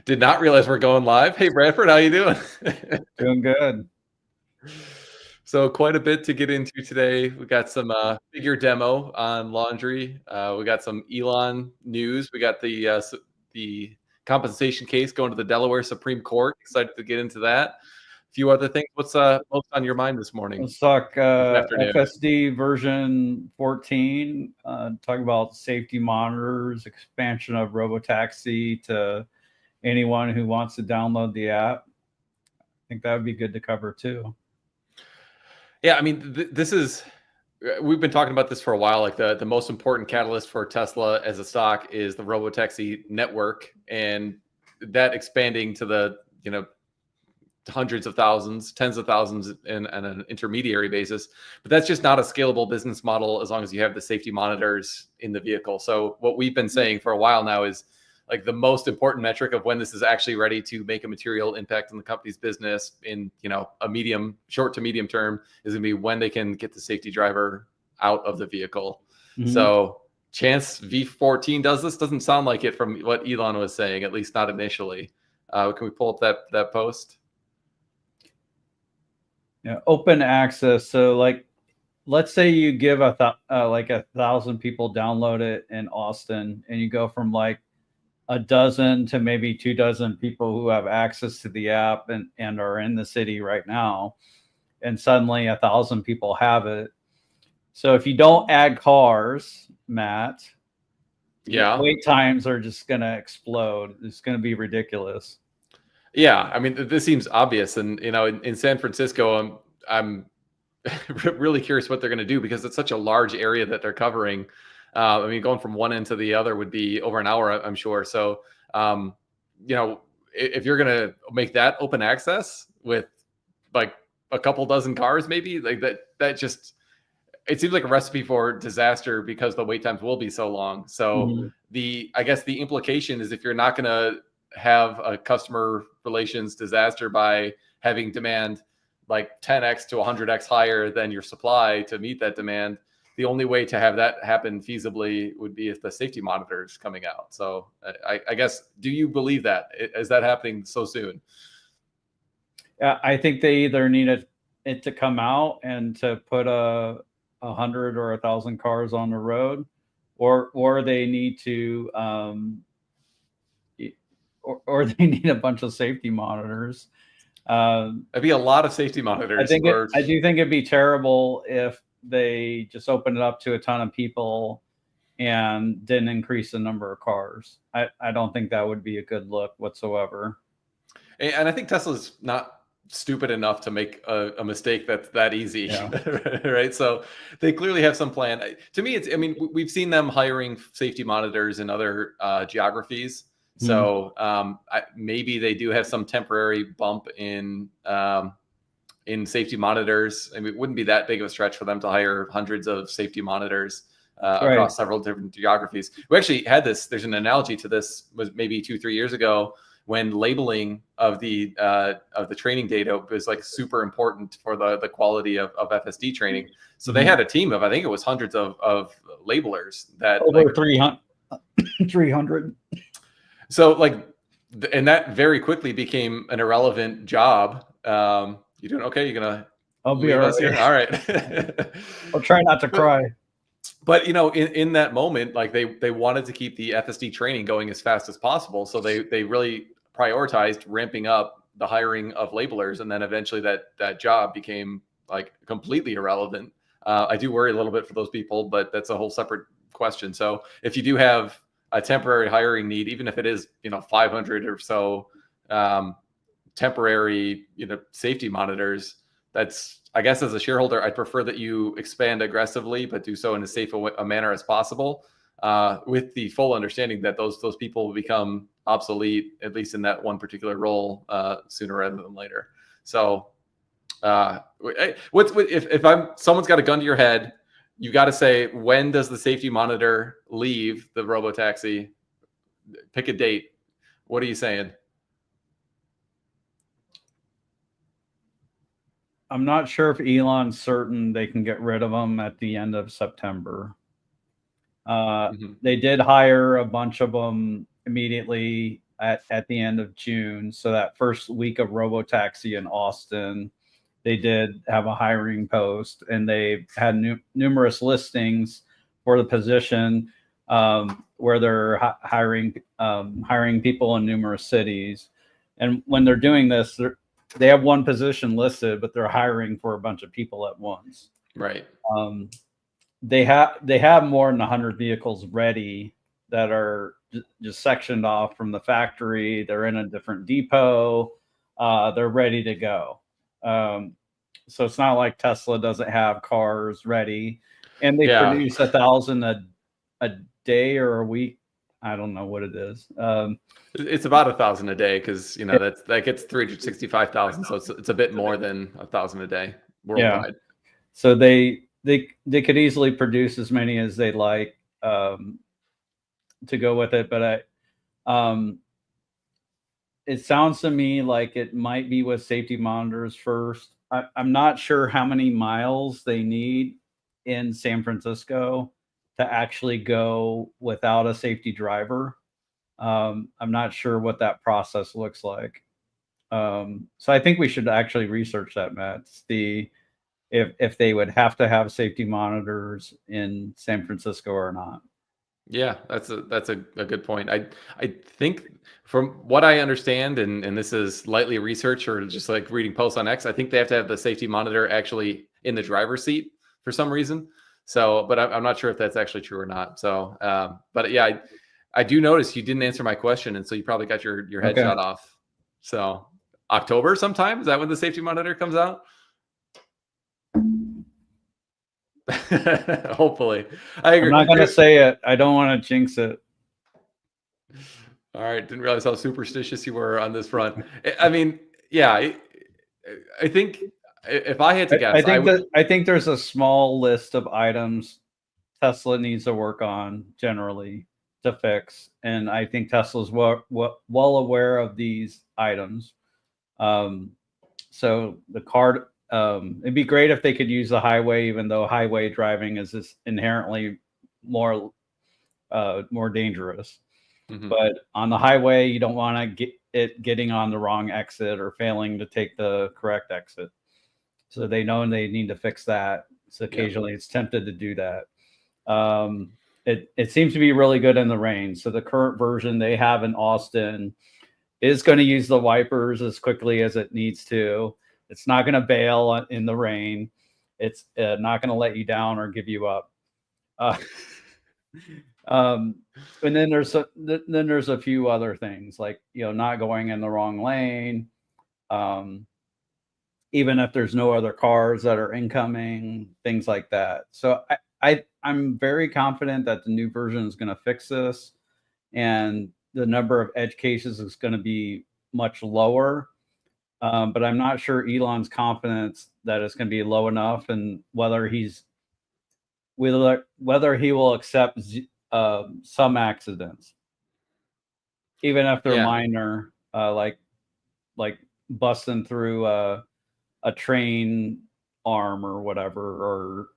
Did not realize we're going live. Hey, Bradford, how you doing? Doing good. So quite a bit to get into today. We got some figure demo on laundry. We got some Elon news. We got the compensation case going to the Delaware Supreme Court. Excited to get into that. A few other things. What's most on your mind this morning? Let's talk This afternoon? FSD version 14. Talk about safety monitors, expansion of RoboTaxi to anyone who wants to download the app. I think that would be good to cover too. Yeah, I mean, this is, we've been talking about this for a while. Like the most important catalyst for Tesla as a stock is the RoboTaxi network, and that expanding to the, hundreds of thousands, tens of thousands in an intermediary basis. But that's just not a scalable business model as long as you have the safety monitors in the vehicle. So what we've been saying for a while now is, like, the most important metric of when this is actually ready to make a material impact on the company's business in, a short to medium term is going to be when they can get the safety driver out of the vehicle. Mm-hmm. So chance V14 does this? Doesn't sound like it from what Elon was saying, at least not initially. Can we pull up that post? Yeah, open access. So, like, let's say you give 1,000 people download it in Austin, and you go from like a dozen to maybe 24 people who have access to the app and are in the city right now, and suddenly 1,000 people have it. So if you don't add cars, Matt, wait times are just going to explode. It's going to be ridiculous. Yeah, I mean, this seems obvious, and in San Francisco, I'm really curious what they're going to do, because it's such a large area that they're covering. I mean, going from one end to the other would be over an hour, I'm sure. So, if you're going to make that open access with like a couple dozen cars, maybe, like that just, it seems like a recipe for disaster, because the wait times will be so long. So I guess the implication is, if you're not going to have a customer relations disaster by having demand like 10x to 100x higher than your supply to meet that demand, the only way to have that happen feasibly would be if the safety monitor is coming out. So I guess, do you believe that? Is that happening so soon? I think they either need it to come out and to put 100 or 1,000 cars on the road, or they need to, or they need a bunch of safety monitors. It'd be a lot of safety monitors. I do think it'd be terrible if they just opened it up to a ton of people and didn't increase the number of cars. I don't think that would be a good look whatsoever. And I think Tesla's not stupid enough to make a mistake that's that easy. Yeah. Right? So they clearly have some plan. To me, we've seen them hiring safety monitors in other geographies. So maybe they do have some temporary bump in safety monitors. I mean, it wouldn't be that big of a stretch for them to hire hundreds of safety monitors across several different geographies. We actually had this. There's an analogy to this, was maybe 2-3 years ago, when labeling of the training data was like super important for the quality of FSD training. So they had a team of, I think it was hundreds of labelers that over 300. So and that very quickly became an irrelevant job. You doing okay? You're gonna? I'll be all right. Here? All right. I'll try not to cry. But in that moment, like they wanted to keep the FSD training going as fast as possible, so they really prioritized ramping up the hiring of labelers, and then eventually that job became like completely irrelevant. I do worry a little bit for those people, but that's a whole separate question. So if you do have a temporary hiring need, even if it is 500 or so temporary safety monitors, that's, I guess, as a shareholder, I'd prefer that you expand aggressively, but do so in as safe a manner as possible, with the full understanding that those people will become obsolete, at least in that one particular role, sooner rather than later. So if someone's got a gun to your head, you got to say, when does the safety monitor leave the RoboTaxi? Pick a date. What are you saying? I'm not sure if Elon's certain they can get rid of them at the end of September. They did hire a bunch of them immediately at the end of June. So that first week of RoboTaxi in Austin, they did have a hiring post, and they had numerous listings for the position, where they're hiring people in numerous cities. And when they're doing this, they have one position listed, but they're hiring for a bunch of people at once. Right. They have more than 100 vehicles ready that are just sectioned off from the factory. They're in a different depot. They're ready to go. So it's not like Tesla doesn't have cars ready, and they produce 1,000 a day or a week. I don't know what it is. It's about 1,000 a day, because that gets 365,000, so it's a bit more than 1,000 a day worldwide. Yeah. So they could easily produce as many as they like to go with it, but it sounds to me like it might be with safety monitors first. I'm not sure how many miles they need in San Francisco to actually go without a safety driver. I'm not sure what that process looks like. So I think we should actually research that, Matt, see if they would have to have safety monitors in San Francisco or not. Yeah, that's a good point. I think, from what I understand, and this is lightly research or just like reading posts on X, I think they have to have the safety monitor actually in the driver's seat for some reason. So, but I'm not sure if that's actually true or not. So, but yeah, I do notice you didn't answer my question, and so you probably got your head shot off. So, October sometime, is that when the safety monitor comes out? Hopefully. I agree. I'm not going to say it. I don't want to jinx it. All right. Didn't realize how superstitious you were on this front. I mean, yeah, I think if I had to guess, I think there's a small list of items Tesla needs to work on generally to fix, and I think Tesla's well aware of these items. So the car, it'd be great if they could use the highway, even though highway driving is just inherently more dangerous. Mm-hmm. But on the highway, you don't want to get it getting on the wrong exit or failing to take the correct exit. So they know they need to fix that. So occasionally it's tempted to do that. It seems to be really good in the rain. So the current version they have in Austin is going to use the wipers as quickly as it needs to. It's not going to bail in the rain. It's not going to let you down or give you up. And then there's a few other things, like not going in the wrong lane, even if there's no other cars that are incoming, things like that. So I'm very confident that the new version is going to fix this, and the number of edge cases is going to be much lower. But I'm not sure Elon's confidence that it's going to be low enough, and whether he will accept some accidents, even if they're minor, like busting through a train arm or whatever, or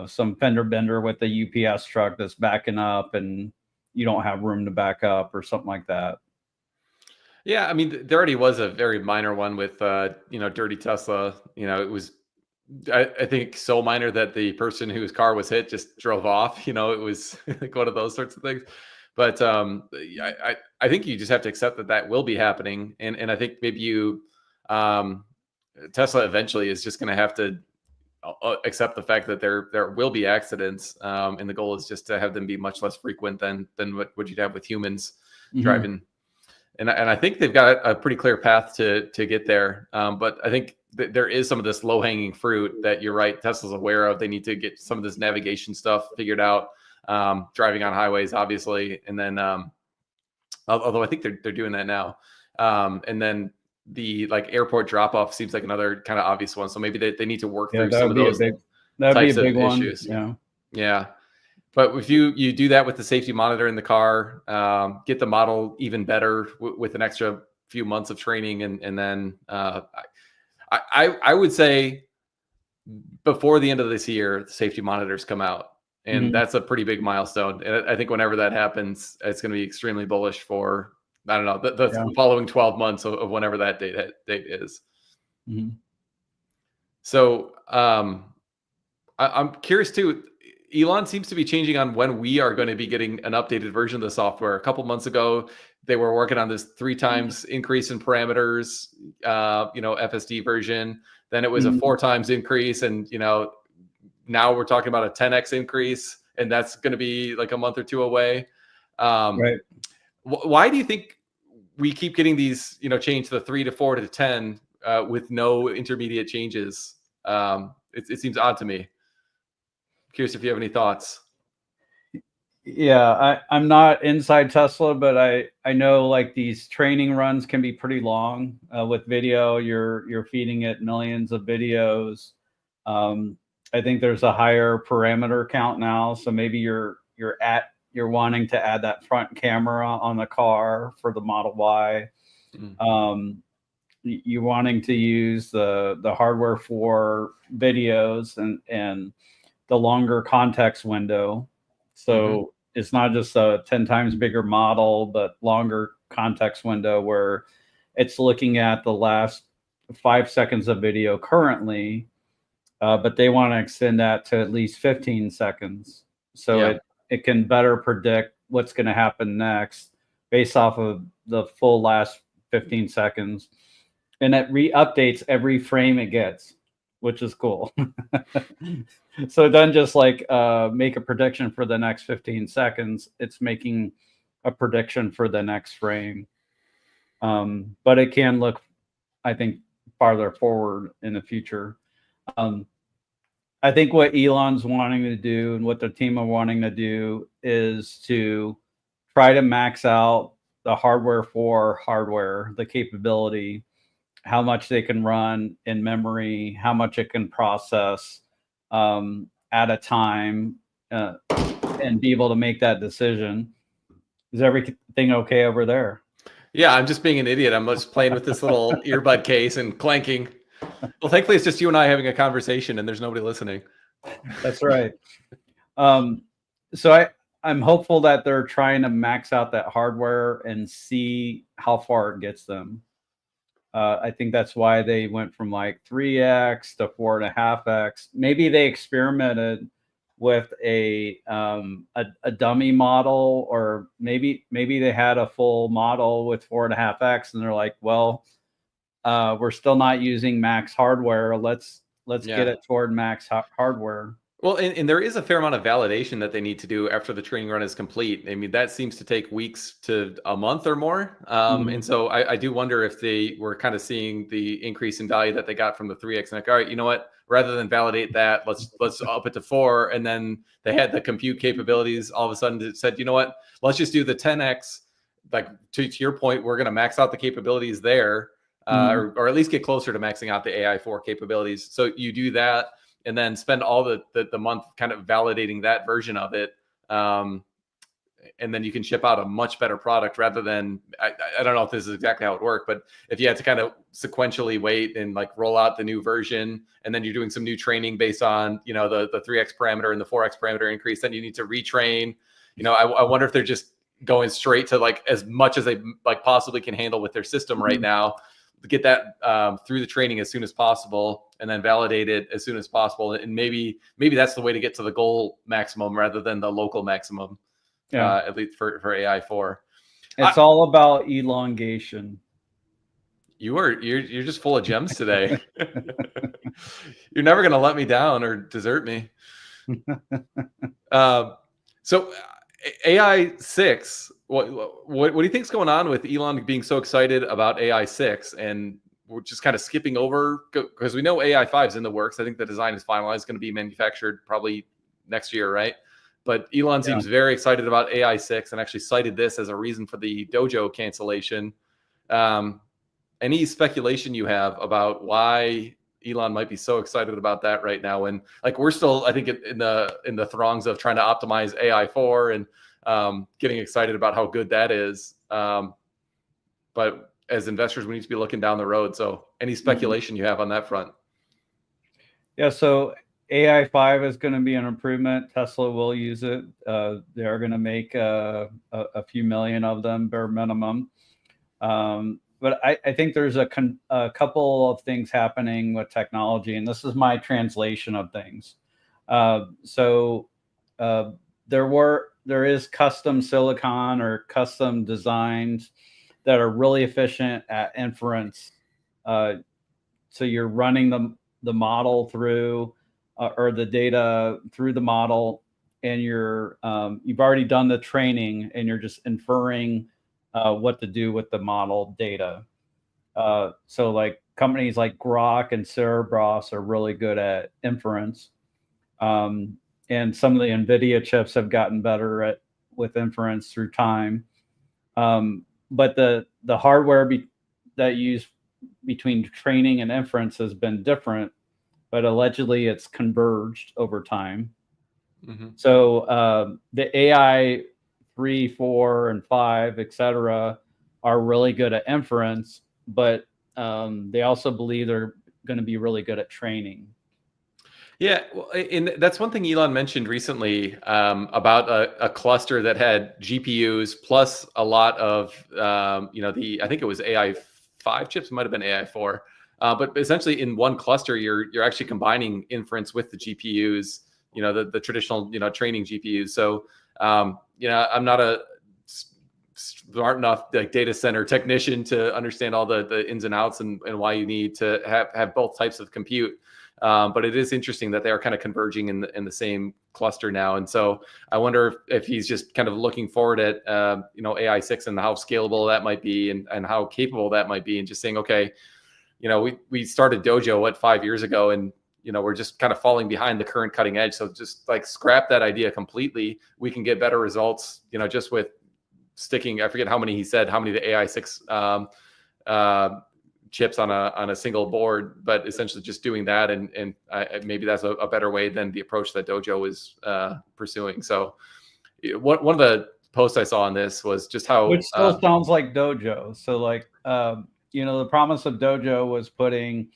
some fender bender with the UPS truck that's backing up and you don't have room to back up or something like that. Yeah, I mean, there already was a very minor one with Dirty Tesla. It was, I think, so minor that the person whose car was hit just drove off. It was like one of those sorts of things. But I think you just have to accept that will be happening, and I think maybe Tesla eventually is just going to have to accept the fact that there will be accidents, and the goal is just to have them be much less frequent than what you'd have with humans driving. And I think they've got a pretty clear path to get there. But I think there is some of this low hanging fruit that you're right, Tesla's aware of. They need to get some of this navigation stuff figured out, driving on highways, obviously. And then, although I think they're doing that now. And then the airport drop off seems like another kind of obvious one. So maybe they need to work through some of those types of issues. Yeah. But if you do that with the safety monitor in the car, get the model even better with an extra few months of training, and then I would say before the end of this year, the safety monitors come out, and that's a pretty big milestone. And I think whenever that happens, it's going to be extremely bullish for I don't know, the following 12 months of whenever that date is. Mm-hmm. So I'm curious too. Elon seems to be changing on when we are going to be getting an updated version of the software. A couple months ago, they were working on this 3 times increase in parameters, FSD version. Then it was a 4 times increase, and now we're talking about a 10x increase, and that's going to be like a month or two away. Right. Why do you think we keep getting these, change the 3 to 4 to 10 with no intermediate changes? It seems odd to me. Curious if you have any thoughts. Yeah, I'm not inside Tesla, but I know like these training runs can be pretty long with video. You're feeding it millions of videos. I think there's a higher parameter count now, so maybe you're wanting to add that front camera on the car for the Model Y. You're wanting to use the hardware for videos and the longer context window. So it's not just a 10 times bigger model, but longer context window where it's looking at the last 5 seconds of video currently, but they want to extend that to at least 15 seconds. So it can better predict what's going to happen next based off of the full last 15 seconds. And it re-updates every frame it gets, which is cool. So it doesn't just like make a prediction for the next 15 seconds. It's making a prediction for the next frame. But it can look, I think, farther forward in the future. I think what Elon's wanting to do and what the team are wanting to do is to try to max out the hardware for hardware, the capability, how much they can run in memory, how much it can process at a time, and be able to make that decision. Is everything okay over there? Yeah, I'm just being an idiot. I'm just playing with this little earbud case and clanking. Well, thankfully, it's just you and I having a conversation, and there's nobody listening. That's right. So I'm hopeful that they're trying to max out that hardware and see how far it gets them. I think that's why they went from like 3x to 4.5x. Maybe they experimented with a dummy model, or maybe they had a full model with 4.5x, and they're like, well, we're still not using max hardware. Let's get it toward max hardware. Well, and there is a fair amount of validation that they need to do after the training run is complete. I mean, that seems to take weeks to a month or more. And so I do wonder if they were kind of seeing the increase in value that they got from the 3x, and like, all right, you know what? Rather than validate that, let's up it to 4. And then they had the compute capabilities. All of a sudden, it said, you know what? Let's just do the 10x. Like to your point, we're going to max out the capabilities there, or at least get closer to maxing out the AI4 capabilities. So you do that, and then spend all the month kind of validating that version of it. And then you can ship out a much better product rather than, I don't know if this is exactly how it worked, but if you had to kind of sequentially wait and like roll out the new version, and then you're doing some new training based on, the 3x parameter and the 4x parameter increase, then you need to retrain. I wonder if they're just going straight to like as much as they like possibly can handle with their system right now, to get that through the training as soon as possible, and then validate it as soon as possible. And maybe that's the way to get to the goal maximum rather than the local maximum, at least for AI4. It's all about elongation. You're just full of gems today. You're never going to let me down or desert me. So AI 6, what do you think's going on with Elon being so excited about AI 6, and we're just kind of skipping over, because we know AI 5 is in the works. I think the design is finalized, going to be manufactured probably next year, right? But Elon seems very excited about AI 6 and actually cited this as a reason for the Dojo cancellation. Any speculation you have about why Elon might be so excited about that right now? And like, we're still, I think, in the throngs of trying to optimize AI4 and getting excited about how good that is. But as investors, we need to be looking down the road. So any speculation you have on that front? Yeah. So AI 5 is going to be an improvement. Tesla will use it. They are going to make a few million of them, bare minimum. But I think there's a couple of things happening with technology, and this is my translation of things. So there is custom silicon or custom designs that are really efficient at inference. So you're running the model through or the data through the model, and you've already done the training, and you're just inferring what to do with the model data. So like companies like Grok and Cerebras are really good at inference. And some of the NVIDIA chips have gotten better with inference through time. But the hardware that used between training and inference has been different, but allegedly it's converged over time. Mm-hmm. So the AI 3, 4, and 5, et cetera, are really good at inference, but they also believe they're going to be really good at training. Yeah, well, and that's one thing Elon mentioned recently about a cluster that had GPUs plus a lot of, I think it was AI 5 chips, it might have been AI 4. But essentially in one cluster, you're actually combining inference with the GPUs, the traditional, training GPUs. So, I'm not a smart enough like data center technician to understand all the ins and outs and why you need to have both types of compute. But it is interesting that they are kind of converging in the same cluster now. And so I wonder if he's just kind of looking forward at, AI 6 and how scalable that might be and how capable that might be, and just saying, okay, we started Dojo 5 years ago, and we're just kind of falling behind the current cutting edge. So just like scrap that idea completely. We can get better results, just with sticking, I forget how many he said, how many the AI 6 chips on a single board, but essentially just doing that. And maybe that's a better way than the approach that Dojo is pursuing. So one of the posts I saw on this was just how, which still sounds like Dojo. So like, the promise of Dojo was putting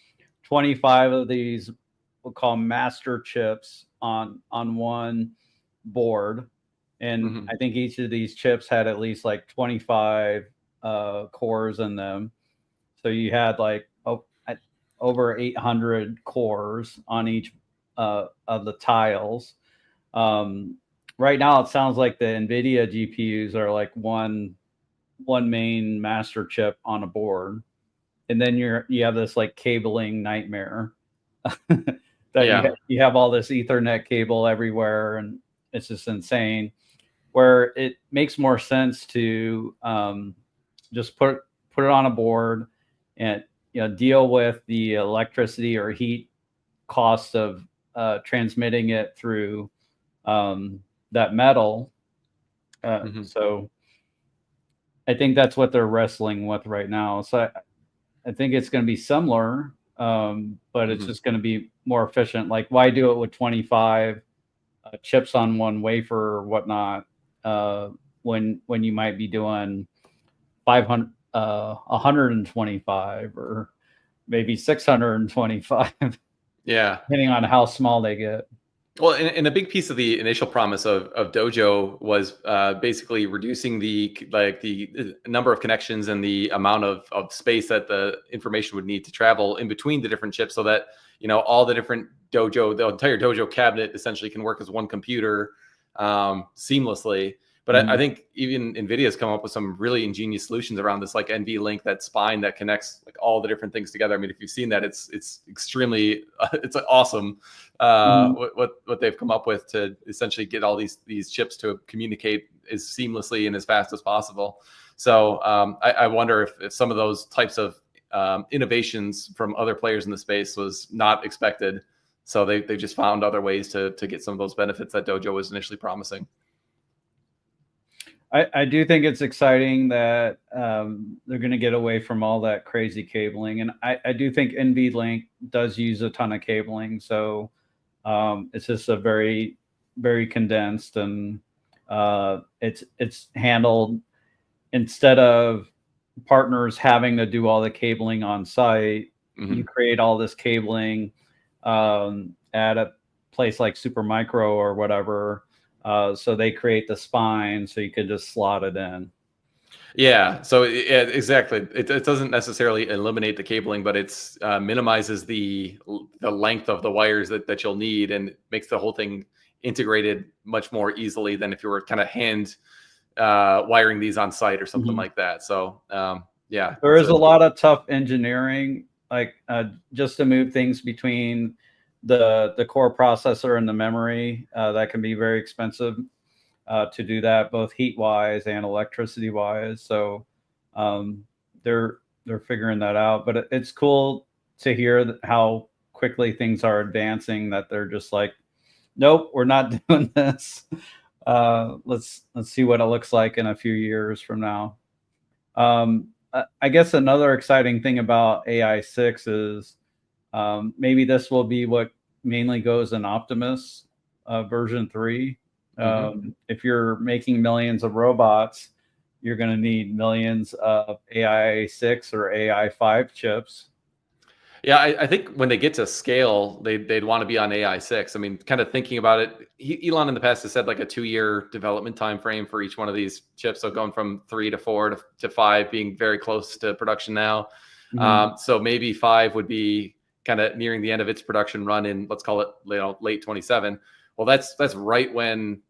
25 of these, we'll call master chips on one board. And mm-hmm. I think each of these chips had at least like 25 cores in them. So you had like over 800 cores on each of the tiles. Right now, it sounds like the NVIDIA GPUs are like one main master chip on a board, and then you have this like cabling nightmare that you have all this Ethernet cable everywhere, and it's just insane. Where it makes more sense to just put it on a board and deal with the electricity or heat cost of transmitting it through that metal. Mm-hmm. So I think that's what they're wrestling with right now. So I think it's going to be similar, but it's mm-hmm. just going to be more efficient. Like, why do it with 25 chips on one wafer or whatnot when you might be doing 500, 125 or maybe 625. Yeah, depending on how small they get. Well, and a big piece of the initial promise of Dojo was basically reducing the number of connections and the amount of space that the information would need to travel in between the different chips, so that all the different the entire Dojo cabinet essentially can work as one computer seamlessly. But mm-hmm. I think even NVIDIA has come up with some really ingenious solutions around this, like NVLink, that spine that connects like all the different things together. I mean, if you've seen that, it's extremely it's awesome mm-hmm. what they've come up with to essentially get all these chips to communicate as seamlessly and as fast as possible. So I wonder if some of those types of innovations from other players in the space was not expected. So they just found other ways to get some of those benefits that Dojo was initially promising. I do think it's exciting that they're going to get away from all that crazy cabling. And I do think NVLink does use a ton of cabling. So it's just a very, very condensed, and it's handled, instead of partners having to do all the cabling on site, mm-hmm. you create all this cabling at a place like Supermicro or whatever. So they create the spine, so you could just slot it in. Yeah, so exactly. It doesn't necessarily eliminate the cabling, but it's minimizes the length of the wires that you'll need, and makes the whole thing integrated much more easily than if you were kind of hand wiring these on site or something like that. So yeah, There is a lot of tough engineering, like just to move things between the core processor and the memory. That can be very expensive to do that, both heat wise and electricity wise. So um, they're figuring that out. But it's cool to hear how quickly things are advancing. That they're just like, nope, we're not doing this. Let's see what it looks like in a few years from now. I guess another exciting thing about AI6 is maybe this will be what mainly goes in Optimus version 3. If you're making millions of robots, you're going to need millions of AI6 or AI5 chips. Yeah, I think when they get to scale, they'd want to be on AI6. I mean, kind of thinking about it, Elon in the past has said like a 2-year development time frame for each one of these chips. So going from 3 to 4 to 5, being very close to production now. So maybe 5 would be kind of nearing the end of its production run in, let's call it, late 27. Well, that's right when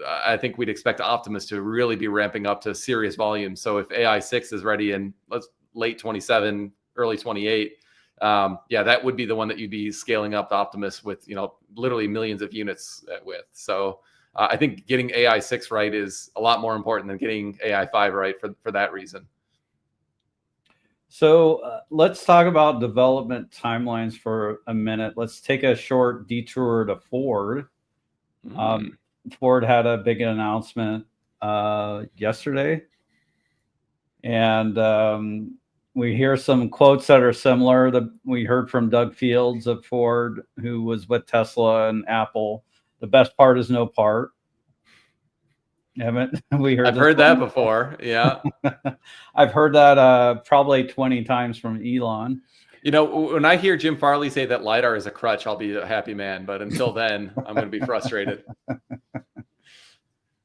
I think we'd expect Optimus to really be ramping up to serious volume. So if AI6 is ready in late 27, early 28. Yeah, that would be the one that you'd be scaling up the Optimus with, literally millions of units with. So I think getting AI6 right is a lot more important than getting AI5 right for that reason. So let's talk about development timelines for a minute. Let's take a short detour to Ford. Ford had a big announcement yesterday, and we hear some quotes that are similar. We heard from Doug Fields of Ford, who was with Tesla and Apple. The best part is no part. Haven't we heard? I've heard that before. Yeah. I've heard that probably 20 times from Elon. When I hear Jim Farley say that LiDAR is a crutch, I'll be a happy man. But until then, I'm going to be frustrated.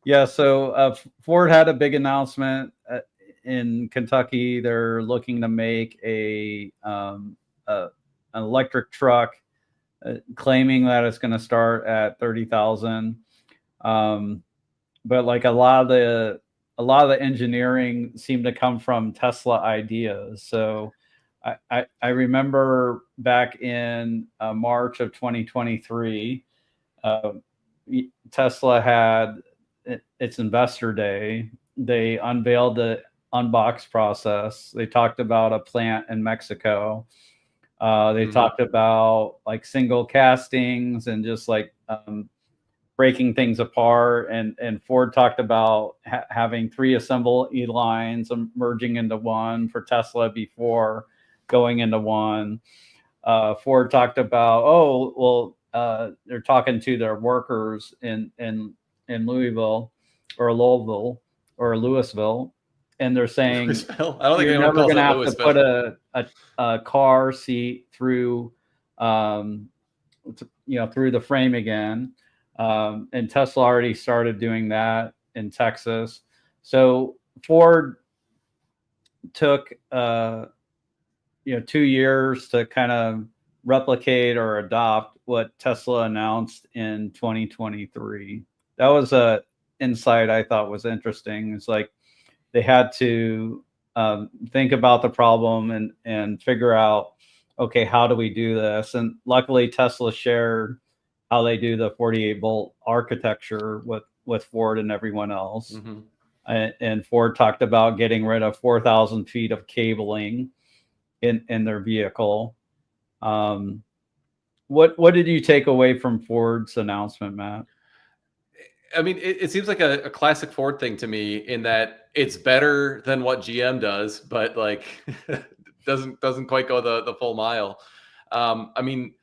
Yeah, so Ford had a big announcement in Kentucky. They're looking to make an electric truck, claiming that it's going to start at 30,000. But like a lot of the engineering seemed to come from Tesla ideas. So I remember back in March of 2023, Tesla had its investor day. They unveiled the unbox process. They talked about a plant in Mexico. They talked about like single castings and just like breaking things apart. And Ford talked about having 3 assembly lines merging into one for Tesla before going into one. Ford talked about, they're talking to their workers in Louisville or Louisville or Louisville, and they're saying you're never going to have to put a car seat through through the frame again. And Tesla already started doing that in Texas. So Ford took 2 years to kind of replicate or adopt what Tesla announced in 2023. That was a insight I thought was interesting. It's like they had to think about the problem and figure out, okay, how do we do this? And luckily Tesla shared how they do the 48-volt architecture with Ford and everyone else. And Ford talked about getting rid of 4,000 feet of cabling in their vehicle. What did you take away from Ford's announcement, Matt? I mean, it seems like a classic Ford thing to me, in that it's better than what GM does, but like doesn't quite go the full mile. I mean,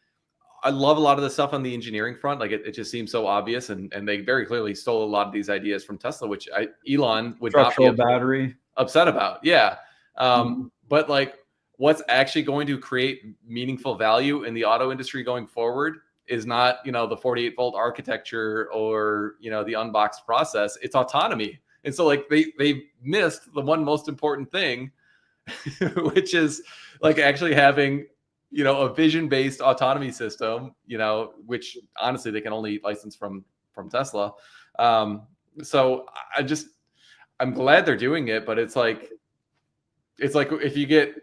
I love a lot of the stuff on the engineering front. Like it just seems so obvious, and they very clearly stole a lot of these ideas from Tesla, which Elon would not be battery upset about. Yeah. But like, what's actually going to create meaningful value in the auto industry going forward is not, the 48-volt architecture or, the unboxed process. It's autonomy. And so like they missed the one most important thing, which is like actually having, a vision-based autonomy system, which honestly they can only license from Tesla. So I'm glad they're doing it, but it's like if you get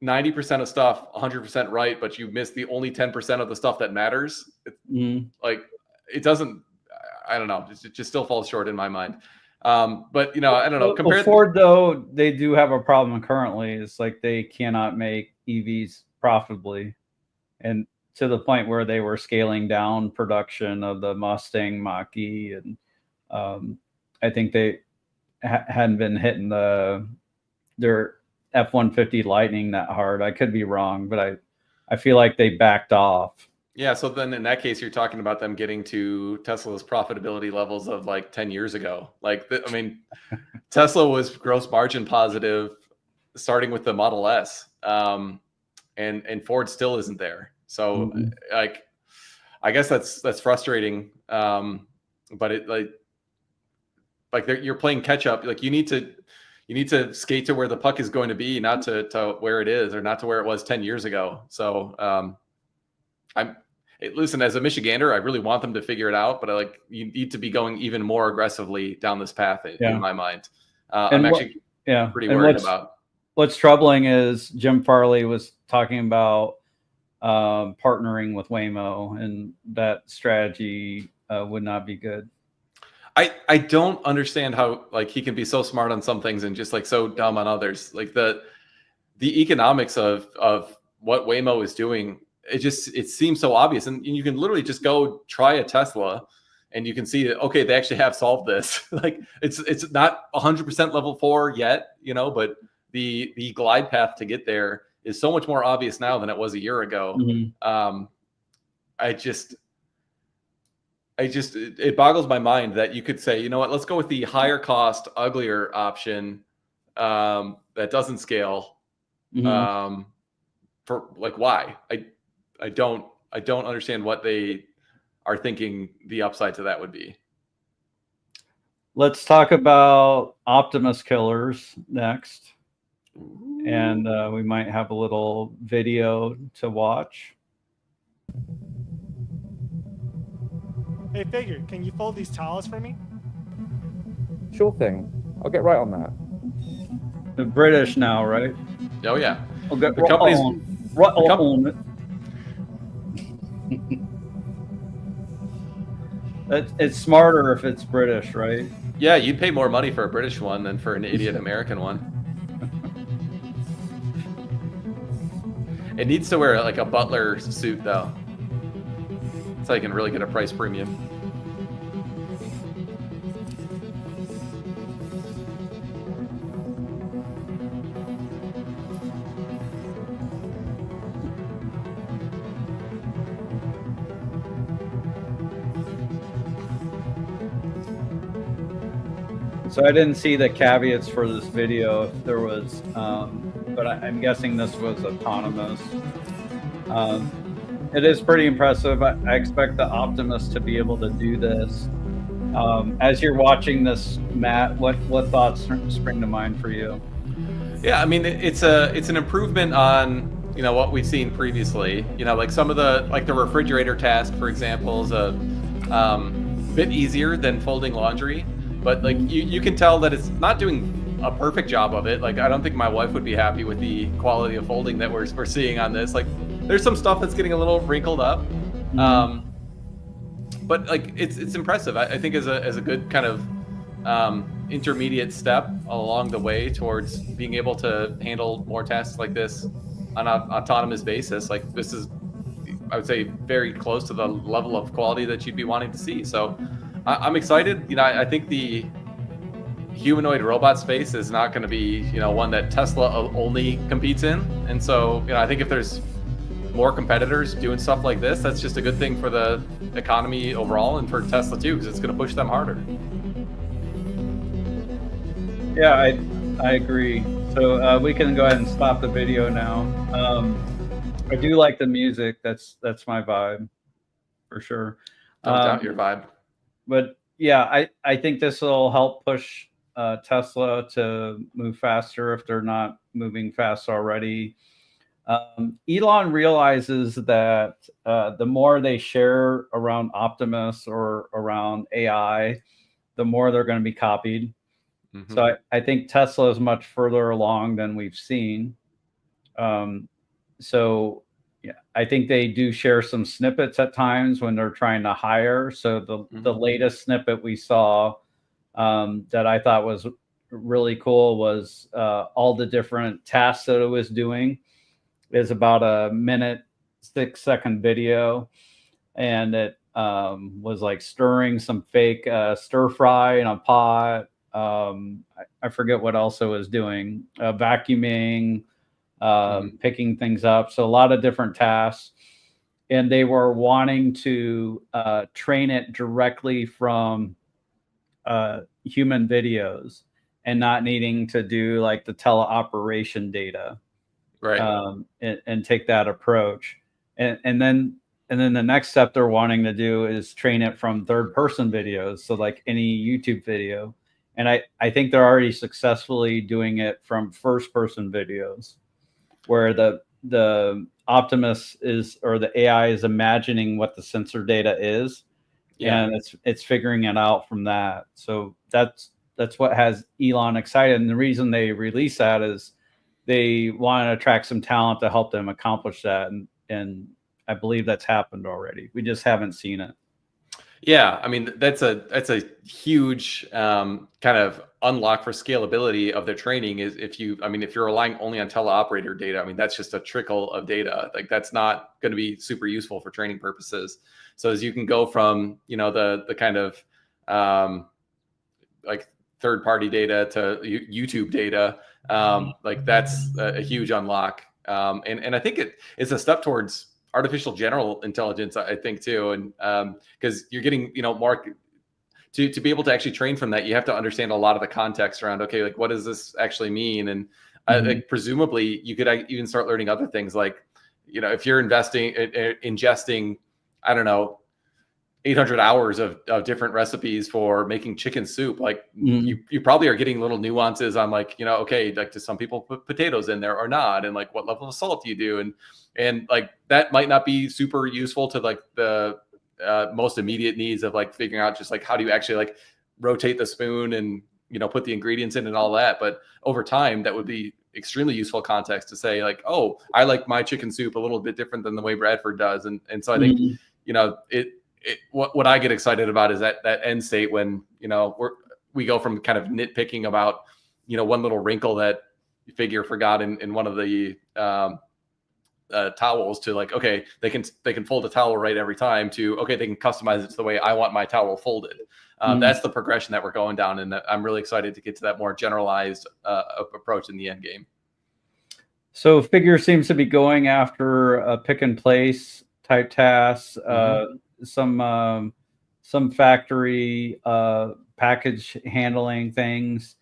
90% of stuff 100% right, but you miss the only 10% of the stuff that matters, like it doesn't, I don't know, it just still falls short in my mind. But I don't know. Well, Ford though, they do have a problem currently. It's like they cannot make EVs profitably, and to the point where they were scaling down production of the Mustang Mach-E, and I think they hadn't been hitting their F-150 Lightning that hard. I could be wrong, but I feel like they backed off. Yeah, so then in that case, you're talking about them getting to Tesla's profitability levels of like 10 years ago. Like, Tesla was gross margin positive starting with the Model S, and Ford still isn't there. So, like, I guess that's frustrating. But it like you're playing catch up. Like, you need to skate to where the puck is going to be, not to where it is, or not to where it was 10 years ago. So, listen, as a Michigander, I really want them to figure it out, but you need to be going even more aggressively down this path in my mind. I'm actually pretty worried about. What's troubling is Jim Farley was talking about partnering with Waymo, and that strategy would not be good. I don't understand how he can be so smart on some things and just so dumb on others. Like the economics of what Waymo is doing, it seems so obvious, and you can literally just go try a Tesla and you can see that, okay, they actually have solved this. Like it's not 100% level 4 yet, but the glide path to get there is so much more obvious now than it was a year ago. It boggles my mind that you could say, you know what, let's go with the higher cost, uglier option that doesn't scale. For why? I don't understand what they are thinking the upside to that would be. Let's talk about Optimus killers next. And we might have a little video to watch. Hey, Figure, can you fold these towels for me? Sure thing. I'll get right on that. The British now, right? Oh, yeah. Okay. The company's... It's smarter if it's British, right? Yeah, you'd pay more money for a British one than for an idiot American one. It needs to wear a butler suit, though, so you can really get a price premium. So I didn't see the caveats for this video if there was, but I'm guessing this was autonomous. It is pretty impressive. I expect the Optimus to be able to do this. As you're watching this, Matt, what thoughts spring to mind for you? Yeah, it's an improvement on what we've seen previously. Some of the refrigerator task, for example, is a bit easier than folding laundry. But you can tell that it's not doing a perfect job of it. I don't think my wife would be happy with the quality of folding that we're seeing on this. There's some stuff that's getting a little wrinkled up, but it's impressive. I think as a good kind of intermediate step along the way towards being able to handle more tasks like this on an autonomous basis. This is, I would say, very close to the level of quality that you'd be wanting to see. So I'm excited. I think the humanoid robot space is not going to be, one that Tesla only competes in. And so, I think if there's more competitors doing stuff like this, that's just a good thing for the economy overall and for Tesla too, because it's going to push them harder. Yeah, I agree. So we can go ahead and stop the video now. I do like the music. That's my vibe for sure. Don't doubt your vibe. But yeah, I think this will help push Tesla to move faster if they're not moving fast already. Elon realizes that the more they share around Optimus or around AI, the more they're going to be copied. Mhm. So I think Tesla is much further along than we've seen. So yeah, I think they do share some snippets at times when they're trying to hire. So the latest snippet we saw that I thought was really cool was all the different tasks that it was doing. Is about a minute, 6-second video, and it was like stirring some fake stir fry in a pot. I forget what else it was doing, vacuuming, picking things up. So a lot of different tasks. And they were wanting to train it directly from human videos and not needing to do like the teleoperation data. Right. And take that approach. And then the next step they're wanting to do is train it from third person videos. So like any YouTube video. And I think they're already successfully doing it from first person videos where the Optimus is, or the AI is imagining what the sensor data is. Yeah. And it's figuring it out from that. So that's what has Elon excited. And the reason they release that is they want to attract some talent to help them accomplish that. And I believe that's happened already. We just haven't seen it. Yeah, I mean that's a huge kind of unlock for scalability of their training. Is if you're relying only on teleoperator data, I mean that's just a trickle of data. Like that's not going to be super useful for training purposes. So as you can go from the kind of like third party data to YouTube data, like that's a huge unlock. And I think it's a step towards artificial general intelligence, I think too. And because you're getting, more to be able to actually train from that, you have to understand a lot of the context around, okay, like what does this actually mean? And like presumably you could even start learning other things like, if you're ingesting, I don't know, 800 hours of different recipes for making chicken soup, like you probably are getting little nuances on like, okay, like do some people put potatoes in there or not, and like what level of salt do you do, and like that might not be super useful to like the most immediate needs of like figuring out just like how do you actually like rotate the spoon and put the ingredients in and all that. But over time that would be extremely useful context to say like, oh, I like my chicken soup a little bit different than the way Bradford does. And so I think what I get excited about is that end state when we go from kind of nitpicking about one little wrinkle that figure forgot in one of the towels to like, okay, they can fold a towel right every time, to okay, they can customize it to the way I want my towel folded. That's the progression that we're going down, and I'm really excited to get to that more generalized approach in the end game. So Figure seems to be going after a pick and place type tasks, some factory package handling things.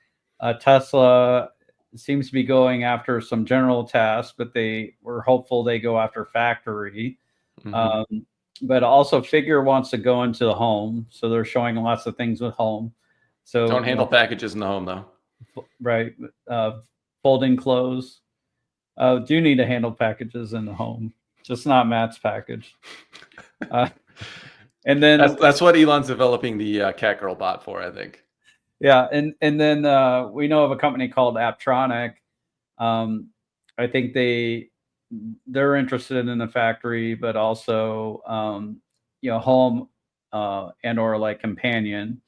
Tesla seems to be going after some general tasks, but they were hopeful they go after factory. But also Figure wants to go into the home, so they're showing lots of things with home. So don't handle packages in the home though. Right. Folding clothes. Do need to handle packages in the home, just not Matt's package. And then that's what Elon's developing the cat girl bot for, I think. Yeah, and then we know of a company called Apptronic. I think they're interested in the factory, but also home and or like companion.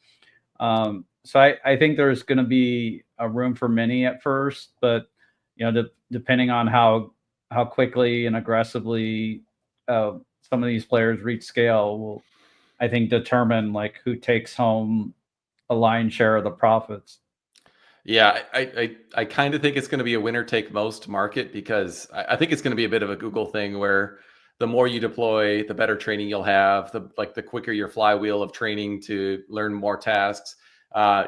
So I think there's going to be a room for many at first, but depending on how quickly and aggressively some of these players reach scale will, I think, determine like who takes home a lion's share of the profits. Yeah, I kind of think it's going to be a winner take most market, because I think it's going to be a bit of a Google thing where the more you deploy, the better training you'll have, the quicker your flywheel of training to learn more tasks.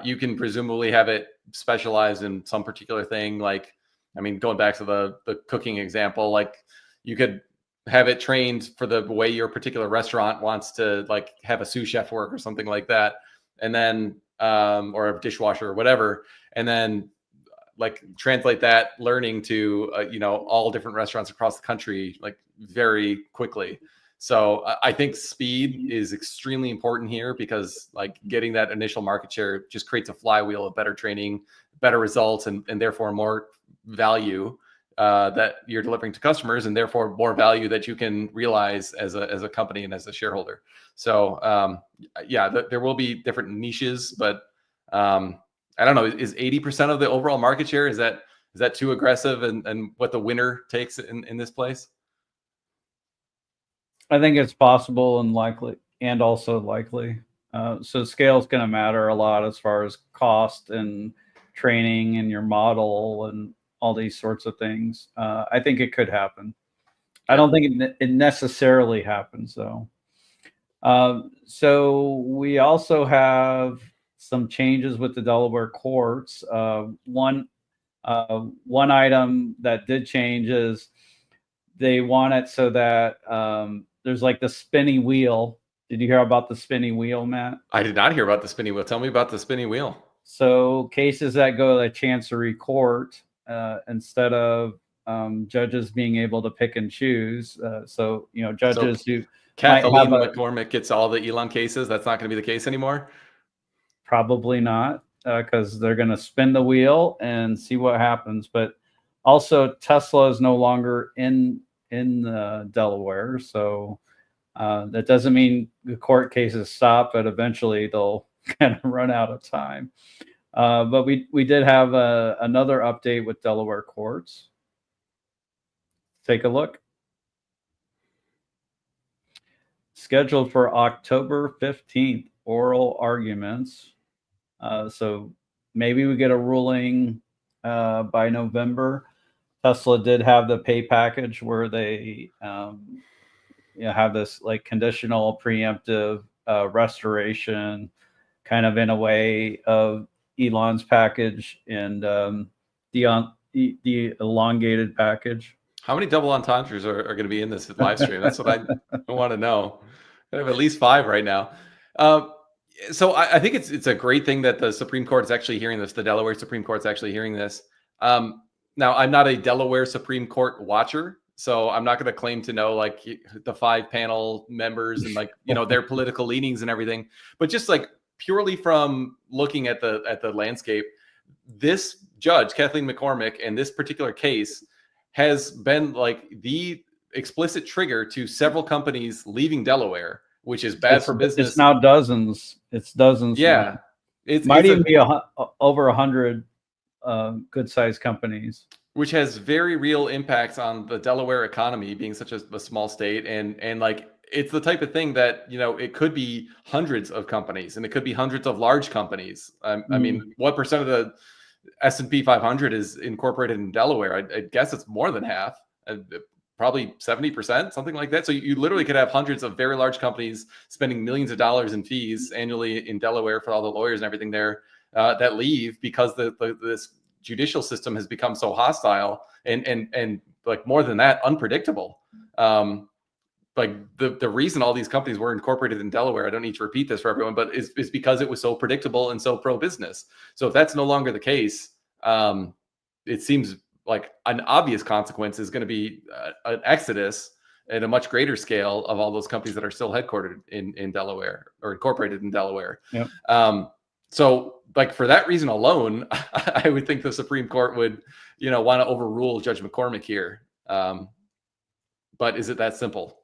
You can presumably have it specialized in some particular thing. Like, I mean, going back to the cooking example, like you could have it trained for the way your particular restaurant wants to like have a sous chef work or something like that. And then or a dishwasher or whatever, and then like translate that learning to all different restaurants across the country like very quickly. So I think speed is extremely important here, because like getting that initial market share just creates a flywheel of better training, better results, and therefore more value that you're delivering to customers, and therefore more value that you can realize as a company and as a shareholder. So there will be different niches, but I don't know, is 80% of the overall market share, is that too aggressive, and what the winner takes in this place? I think it's possible and likely, and also likely. So scale is going to matter a lot as far as cost and training and your model and all these sorts of things. I think it could happen. I don't think it necessarily happens though. So we also have some changes with the Delaware courts. One item that did change is they want it so that there's like the spinning wheel. Did you hear about the spinning wheel, Matt? I did not hear about the spinning wheel. Tell me about the spinning wheel. So cases that go to the chancery court, instead of judges being able to pick and choose. So judges who Kathleen McCormick gets all the Elon cases. That's not going to be the case anymore. Probably not, because they're going to spin the wheel and see what happens. But also, Tesla is no longer in Delaware, so that doesn't mean the court cases stop, but eventually they'll kind of run out of time. But we did have another update with Delaware courts. Take a look. Scheduled for October 15th, oral arguments. So maybe we get a ruling by November. Tesla did have the pay package where they have this like conditional preemptive restoration, kind of in a way of Elon's package and the elongated package. How many double entendres are going to be in this live stream? That's what I want to know. I have at least 5 right now. So I think it's a great thing that the Supreme Court is actually hearing this. The Delaware Supreme Court is actually hearing this. Now, I'm not a Delaware Supreme Court watcher, so I'm not going to claim to know like the 5 panel members and like their political leanings and everything. But just like purely from looking at the landscape, this judge, Kathleen McCormick, in this particular case has been like the explicit trigger to several companies leaving Delaware, which is bad for business. It's now dozens. It's dozens. Yeah. It might even be over 100 good-sized companies. Which has very real impacts on the Delaware economy, being such a small state. And like, it's the type of thing that, it could be hundreds of companies, and it could be hundreds of large companies. I mean, what percent of the S&P 500 is incorporated in Delaware? I guess it's more than half. Probably 70%, something like that. So you literally could have hundreds of very large companies spending millions of dollars in fees annually in Delaware for all the lawyers and everything there that leave because this judicial system has become so hostile and like more than that, unpredictable. Like the reason all these companies were incorporated in Delaware, I don't need to repeat this for everyone, but is because it was so predictable and so pro-business. So if that's no longer the case, it seems like an obvious consequence is going to be an exodus at a much greater scale of all those companies that are still headquartered in Delaware or incorporated in Delaware. Yep. So like for that reason alone, I would think the Supreme Court would, want to overrule Judge McCormick here. But is it that simple?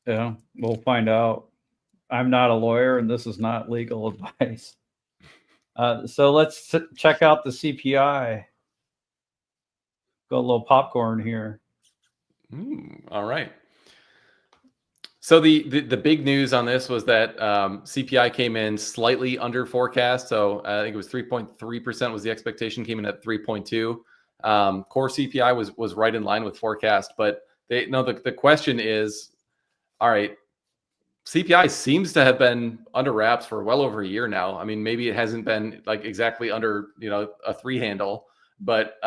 Yeah, we'll find out. I'm not a lawyer, and this is not legal advice. So let's check out the CPI. Got a little popcorn here. All right. So the big news on this was that CPI came in slightly under forecast. So I think it was 3.3% was the expectation, came in at 3.2. Core CPI was right in line with forecast, but the question is, all right, CPI seems to have been under wraps for well over a year now. I mean, maybe it hasn't been like exactly under, a 3 handle, but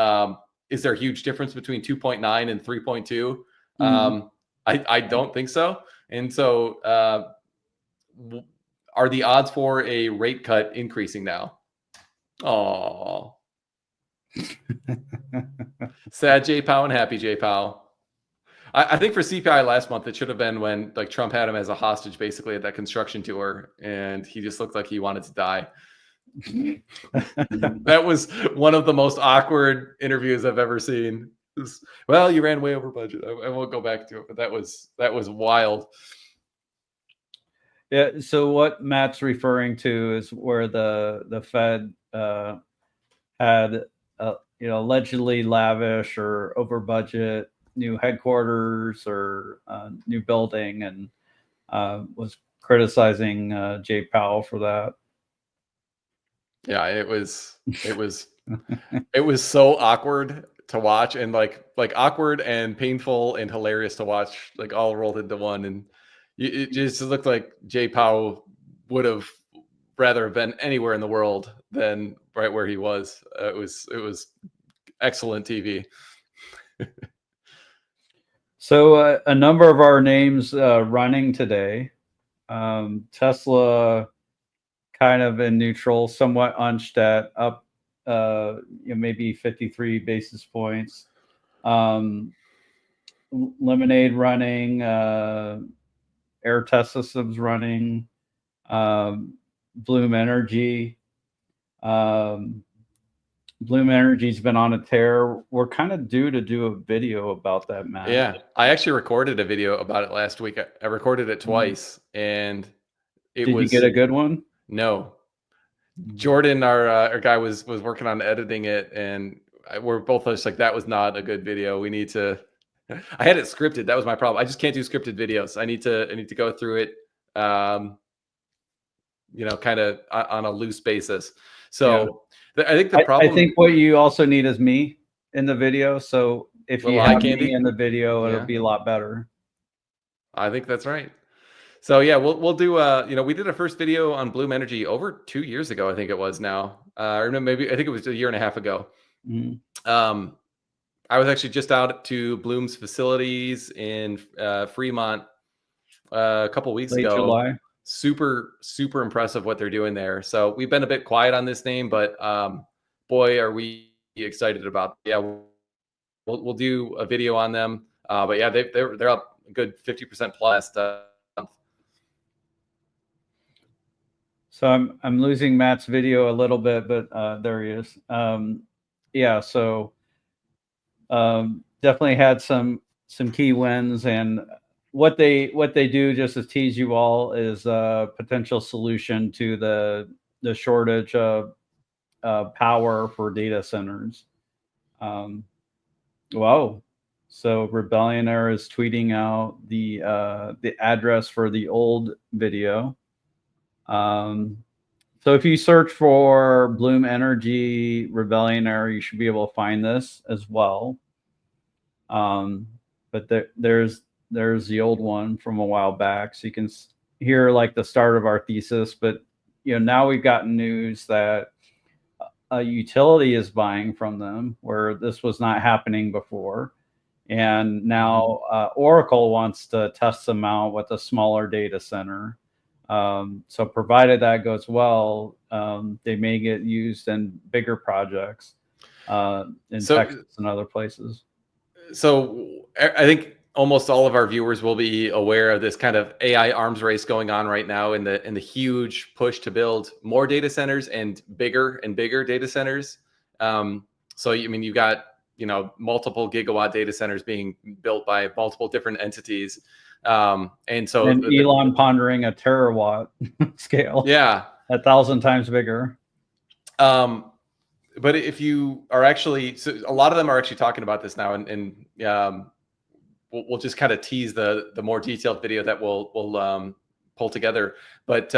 is there a huge difference between 2.9 and 3.2? I don't think so. And so are the odds for a rate cut increasing now? Oh, sad J Powell and happy J Powell. I think for CPI last month, it should have been when like Trump had him as a hostage basically at that construction tour, and he just looked like he wanted to die. That was one of the most awkward interviews I've ever seen. Well, you ran way over budget. I won't go back to it, but that was wild. Yeah. So what Matt's referring to is where the Fed had allegedly lavish or over budget new headquarters or new building, and was criticizing Jay Powell for that. Yeah, it was it was so awkward to watch, and like awkward and painful and hilarious to watch, like all rolled into one. And it just looked like Jay Powell would have rather have been anywhere in the world than right where he was. It was excellent TV. So a number of our names running today. Tesla kind of in neutral, somewhat unched at up, maybe 53 basis points. Lemonade running, Air Test Systems running, Bloom Energy. Bloom Energy's been on a tear. We're kind of due to do a video about that, Matt. Yeah, I actually recorded a video about it last week. I recorded it twice, and Did you get a good one? No. Jordan, our guy, was working on editing it, and we're both just like, that was not a good video. We need to. I had it scripted. That was my problem. I just can't do scripted videos. I need to go through it, kind of on a loose basis. So I think the problem. I think what you also need is me in the video. So if you have me in the video, it'll be a lot better. I think that's right. So yeah, we'll do. We did a first video on Bloom Energy over 2 years ago. I think it was now. Or maybe I think it was a year and a half ago. Mm-hmm. I was actually just out to Bloom's facilities in Fremont a couple weeks ago. July. Super impressive what they're doing there. So we've been a bit quiet on this name, but boy, are we excited about. Yeah, we'll do a video on them. But yeah, they're up a good 50% plus. So I'm losing Matt's video a little bit, but there he is. So definitely had some key wins, and what they do, just to tease you all, is a potential solution to the shortage of power for data centers. Wow. So Rebellionaire is tweeting out the address for the old video. So if you search for Bloom Energy Rebellionaire, you should be able to find this as well. But there's the old one from a while back, so you can hear like the start of our thesis. But now we've gotten news that a utility is buying from them, where this was not happening before. And now Oracle wants to test them out with a smaller data center. So provided that goes well, they may get used in bigger projects in Texas and other places. So I think almost all of our viewers will be aware of this kind of AI arms race going on right now in the huge push to build more data centers and bigger data centers. So you've got multiple gigawatt data centers being built by multiple different entities. And Elon pondering a terawatt scale. Yeah. 1,000 times bigger. But if you are actually, so a lot of them are actually talking about this now, and we'll just kind of tease the more detailed video that we'll pull together. But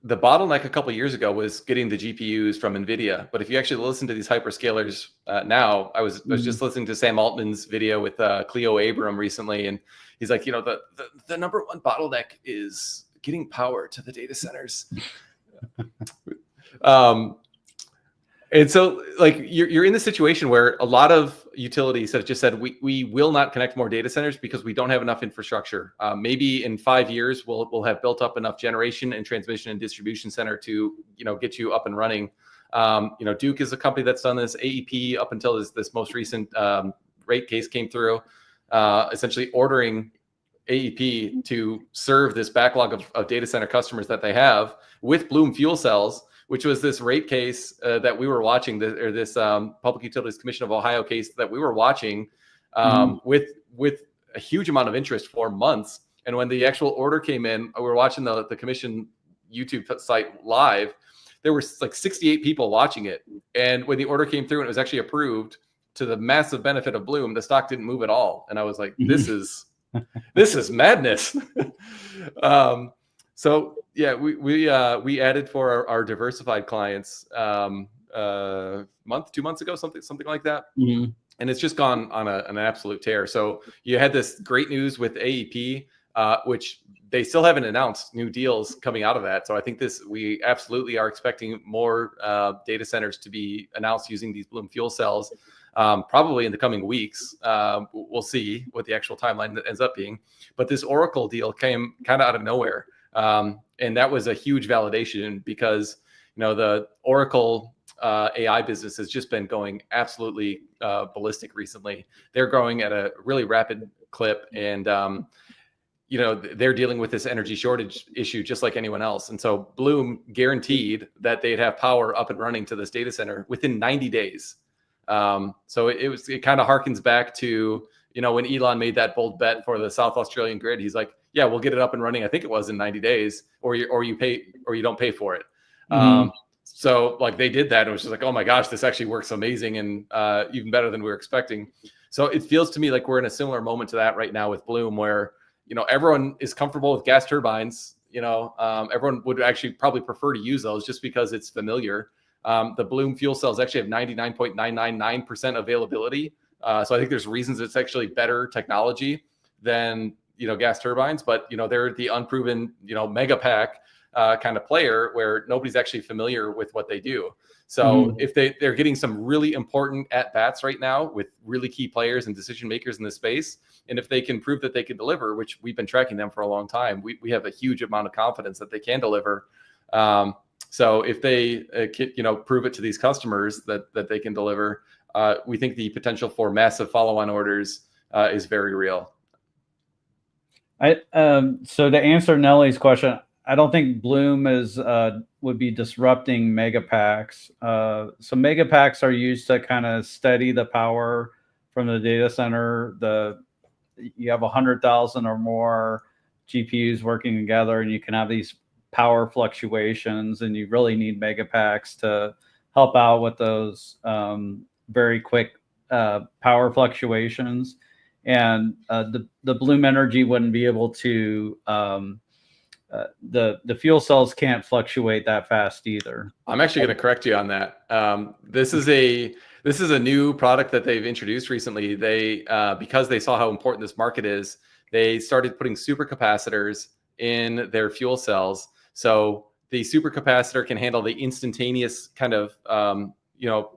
the bottleneck a couple of years ago was getting the GPUs from NVIDIA. But if you actually listen to these hyperscalers now, I was just listening to Sam Altman's video with Cleo Abram recently, and he's like, the number one bottleneck is getting power to the data centers. And so like you're in the situation where a lot of utilities that just said we will not connect more data centers because we don't have enough infrastructure. Maybe in 5 years we'll have built up enough generation and transmission and distribution center to get you up and running. Duke is a company that's done this. AEP up until this most recent rate case came through, essentially ordering AEP to serve this backlog of data center customers that they have with Bloom fuel cells, which was this rate case that we were watching, this Public Utilities Commission of Ohio case that we were watching with a huge amount of interest for months. And when the actual order came in, we were watching the commission YouTube site live. There were like 68 people watching it. And when the order came through and it was actually approved, to the massive benefit of Bloom, the stock didn't move at all. And I was like, this is madness. So yeah, we added for our diversified clients a month, 2 months ago, something like that. Mm-hmm. And it's just gone on an absolute tear. So you had this great news with AEP, which they still haven't announced new deals coming out of that. So I think we absolutely are expecting more data centers to be announced using these Bloom fuel cells, probably in the coming weeks. We'll see what the actual timeline ends up being. But this Oracle deal came kind of out of nowhere. And that was a huge validation because, the Oracle AI business has just been going absolutely ballistic recently. They're growing at a really rapid clip, and they're dealing with this energy shortage issue just like anyone else. And so Bloom guaranteed that they'd have power up and running to this data center within 90 days. So it kind of harkens back to, when Elon made that bold bet for the South Australian grid. He's like, yeah, we'll get it up and running. I think it was in 90 days, or you pay, or you don't pay for it. Mm-hmm. So like they did that. And it was just like, oh my gosh, this actually works amazing. And even better than we were expecting. So it feels to me like we're in a similar moment to that right now with Bloom, where, everyone is comfortable with gas turbines. Everyone would actually probably prefer to use those just because it's familiar. The Bloom fuel cells actually have 99.999% availability. So I think there's reasons it's actually better technology than, gas turbines, but, they're the unproven, mega pack kind of player where nobody's actually familiar with what they do. So if they're getting some really important at-bats right now with really key players and decision makers in the space, and if they can prove that they can deliver, which we've been tracking them for a long time, we have a huge amount of confidence that they can deliver. So if they prove it to these customers that they can deliver, we think the potential for massive follow-on orders is very real. So to answer Nellie's question, I don't think Bloom would be disrupting megapacks. So megapacks are used to kind of steady the power from the data center. You have 100,000 or more GPUs working together, and you can have these power fluctuations, and you really need megapacks to help out with those very quick power fluctuations. And the Bloom Energy wouldn't be able to. The fuel cells can't fluctuate that fast either. I'm actually going to correct you on that. This is a new product that they've introduced recently. They because they saw how important this market is, they started putting supercapacitors in their fuel cells. So the supercapacitor can handle the instantaneous kind of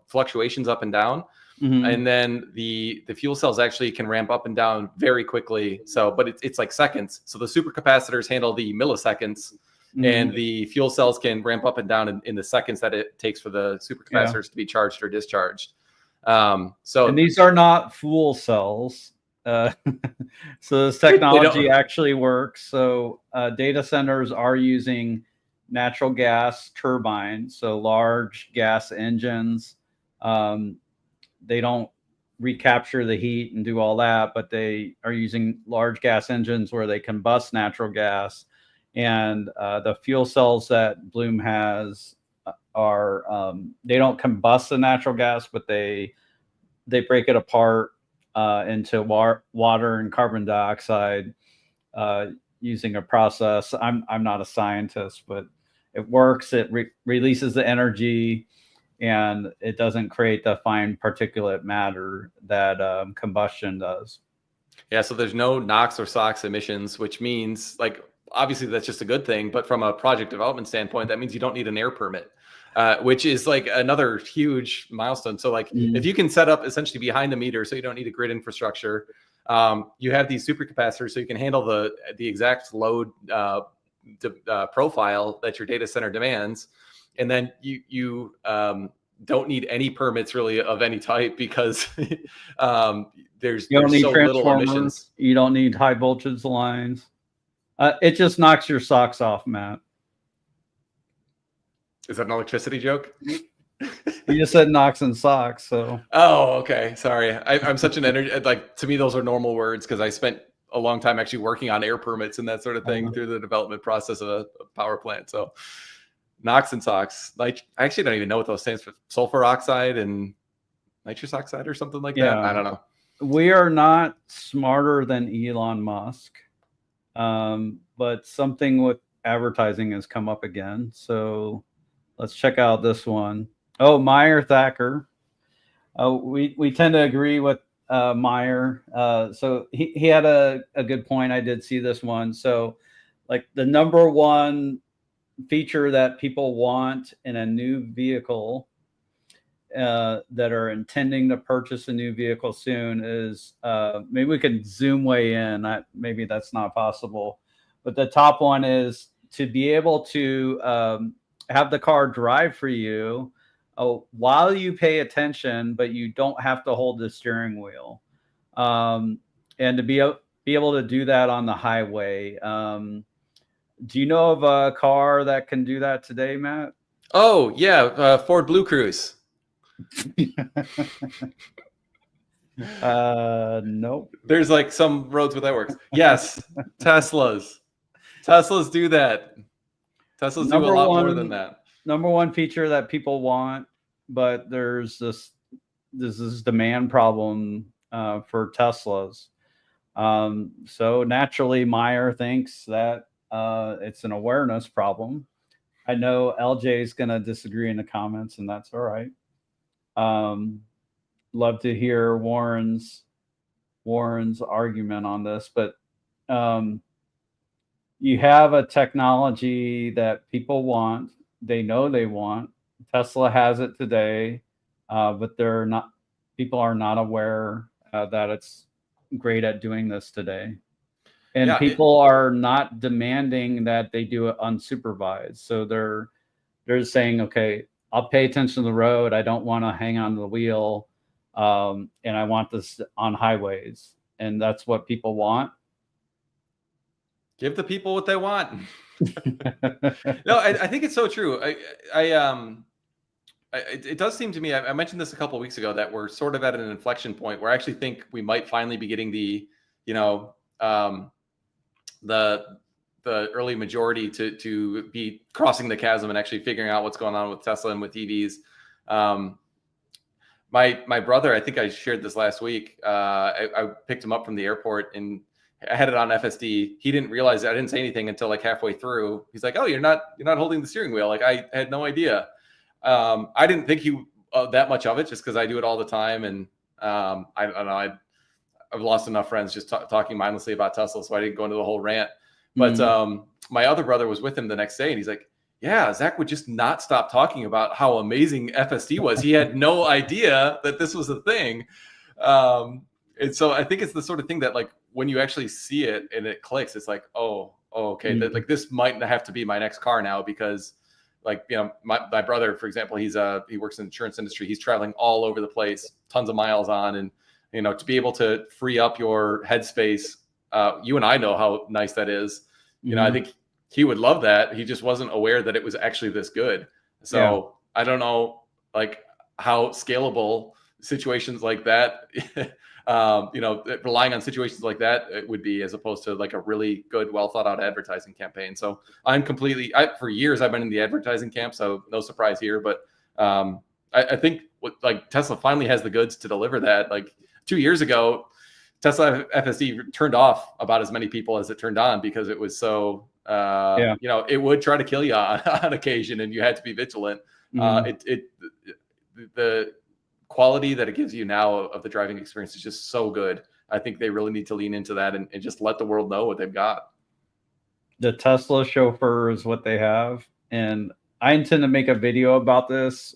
fluctuations up and down. Mm-hmm. And then the fuel cells actually can ramp up and down very quickly. But it's like seconds. So the supercapacitors handle the milliseconds, mm-hmm. and the fuel cells can ramp up and down in the seconds that it takes for the supercapacitors to be charged or discharged. And these are not fuel cells. So this technology actually works. So data centers are using natural gas turbines, so large gas engines. They don't recapture the heat and do all that, but they are using large gas engines where they combust natural gas. And the fuel cells that Bloom has are they don't combust the natural gas, but they break it apart into water and carbon dioxide using a process. I'm not a scientist, but it works. It releases the energy, and it doesn't create the fine particulate matter that combustion does. Yeah, so there's no NOx or SOx emissions, which means like obviously that's just a good thing, but from a project development standpoint, that means you don't need an air permit, which is like another huge milestone. So like if you can set up essentially behind the meter, so you don't need a grid infrastructure, you have these supercapacitors, so you can handle the exact load profile that your data center demands, and then you don't need any permits really of any type, because there's need so little transformers. emissions. You don't need high voltage lines. It just knocks your socks off, Matt. Is that an electricity joke? You just said knocks and socks, so. Oh, okay. Sorry. I'm such an energy, like, to me, those are normal words, because I spent a long time actually working on air permits and that sort of thing through the development process of a power plant. So NOx and SOx, like, I actually don't even know what those stands for. Sulfur oxide and nitrous oxide or something like that. I don't know. We are not smarter than Elon Musk, but something with advertising has come up again. So let's check out this one. Oh, Meyer Thacker. We tend to agree with Meyer. So he had a good point. I did see this one. So like the number one feature that people want in a new vehicle that are intending to purchase a new vehicle soon is, maybe we can zoom way in. Maybe that's not possible. But the top one is to be able to have the car drive for you while you pay attention, but you don't have to hold the steering wheel. And to be able to do that on the highway. Do you know of a car that can do that today, Matt? Oh, yeah. Ford Blue Cruise. Nope. There's like some roads where that works. Yes. Teslas do that. Teslas do a lot more than that. Number one feature that people want, but there's this demand problem for Teslas. So naturally, Meyer thinks that it's an awareness problem. I know LJ is going to disagree in the comments, and that's all right. Love to hear Warren's argument on this, but you have a technology that people want. They know they want. Tesla has it today, but people are not aware that it's great at doing this today. And yeah, people are not demanding that they do it unsupervised. So they're saying, okay, I'll pay attention to the road. I don't want to hang on the wheel. And I want this on highways. And that's what people want. Give the people what they want. No, I think it's so true. It does seem to me, I mentioned this a couple of weeks ago, that we're sort of at an inflection point where I actually think we might finally be getting the early majority to be crossing the chasm and actually figuring out what's going on with Tesla and with EVs. My brother, I think I shared this last week. I picked him up from the airport and I had it on FSD. He didn't realize I didn't say anything until like halfway through. He's like, "Oh, you're not holding the steering wheel." Like, I had no idea. I didn't think he that much of it, just because I do it all the time. And I don't know. I've lost enough friends just talking mindlessly about Tesla, so I didn't go into the whole rant. But my other brother was with him the next day, and he's like, "Yeah, Zach would just not stop talking about how amazing FSD was. He had no idea that this was a thing." And so I think it's the sort of thing that, like, when you actually see it and it clicks, it's like, oh, okay, like this might have to be my next car now, because, like, my brother, for example, he works in the insurance industry. He's traveling all over the place, tons of miles on, and to be able to free up your headspace, you and I know how nice that is. I think he would love that. He just wasn't aware that it was actually this good. So I don't know, like, how scalable situations like that, relying on situations like that, it would be, as opposed to like a really good, well thought out advertising campaign. So I'm for years I've been in the advertising camp, so no surprise here. But I think like Tesla finally has the goods to deliver that. Like 2 years ago, Tesla FSD turned off about as many people as it turned on, because it was so it would try to kill you on occasion, and you had to be vigilant. The quality that it gives you now of the driving experience is just so good. I think they really need to lean into that and just let the world know what they've got. the Tesla chauffeur is what they have, and I intend to make a video about this.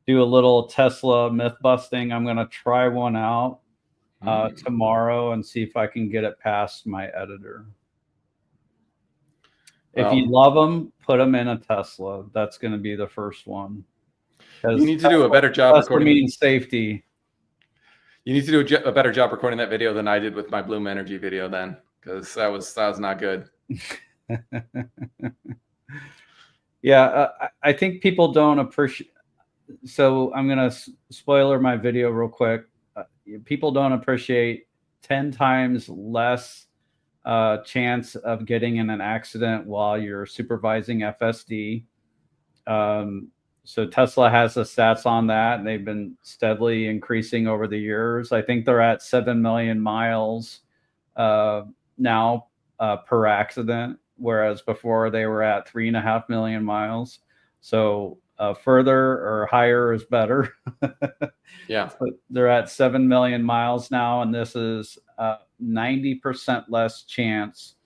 Do a little Tesla myth busting. I'm going to try one out tomorrow and see if I can get it past my editor. If you love them, put them in a Tesla. That's going to be the first one. You need to do a better job recording. Means safety. You need to do a better job recording that video than I did with my Bloom Energy video then, because that was not good. Yeah, I think people don't appreciate. So I'm going to spoiler my video real quick. People don't appreciate 10 times less chance of getting in an accident while you're supervising FSD. So Tesla has the stats on that, and they've been steadily increasing over the years. I think they're at 7 million miles now per accident, whereas before they were at 3.5 million miles. So further or higher is better. Yeah. So they're at 7 million miles now, and this is 90% less chance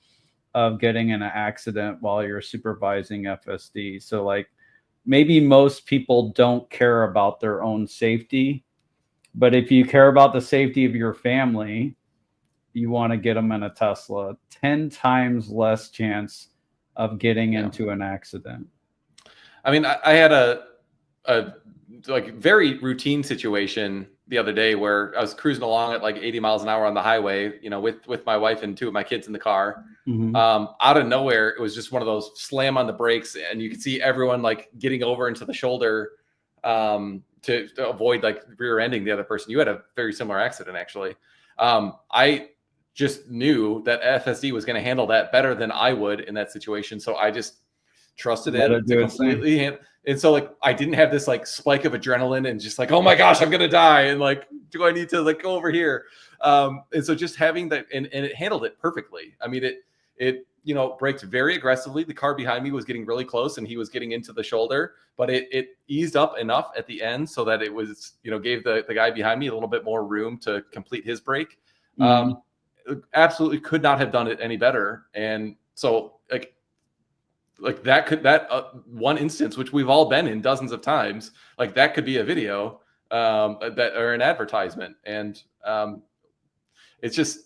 of getting in an accident while you're supervising FSD. So like, maybe most people don't care about their own safety, but if you care about the safety of your family, you want to get them in a Tesla. 10 times less chance of getting into an accident. I mean, I had a like very routine situation the other day where I was cruising along at like 80 miles an hour on the highway, you know, with my wife and 2 of my kids in the car. Mm-hmm. Out of nowhere, it was just one of those slam on the brakes, and you could see everyone like getting over into the shoulder to avoid like rear-ending the other person. You had a very similar accident, actually. I just knew that FSD was going to handle that better than I would in that situation, so I just trusted it to completely and so like I didn't have this like spike of adrenaline and just like, oh my gosh, I'm gonna die, and like, do I need to like go over here? And so just having that, and it handled it perfectly. I mean, it you know, braked very aggressively. The car behind me was getting really close and he was getting into the shoulder, but it eased up enough at the end so that it was, you know, gave the guy behind me a little bit more room to complete his brake. Absolutely could not have done it any better. And so like that one instance, which we've all been in dozens of times, like that could be a video that or an advertisement. And it's just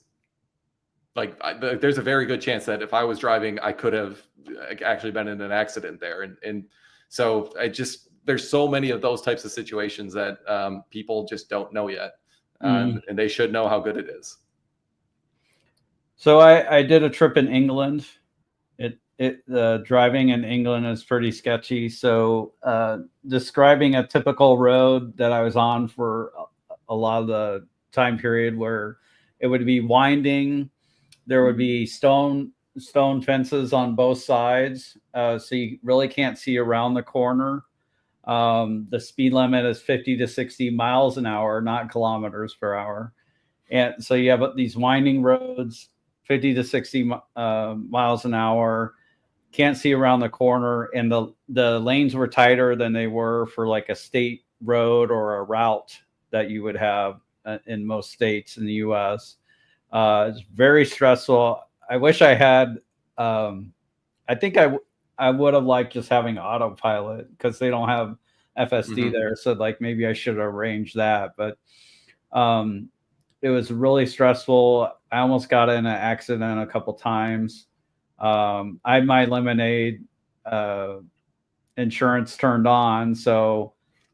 like there's a very good chance that if I was driving, I could have actually been in an accident there. And so there's so many of those types of situations that people just don't know yet. And they should know how good it is. So I did a trip in England. Driving in England is pretty sketchy. So describing a typical road that I was on for a lot of the time period, where it would be winding, there would be stone fences on both sides, so you really can't see around the corner. The speed limit is 50 to 60 miles an hour, not kilometers per hour. And so you have these winding roads, 50 to 60 miles an hour. Can't see around the corner, and the lanes were tighter than they were for like a state road or a route that you would have in most states in the U.S. It's very stressful. I wish I had. I think I would have liked just having autopilot, because they don't have FSD there. So like maybe I should have arranged that, but it was really stressful. I almost got in an accident a couple times. I had my Lemonade insurance turned on, so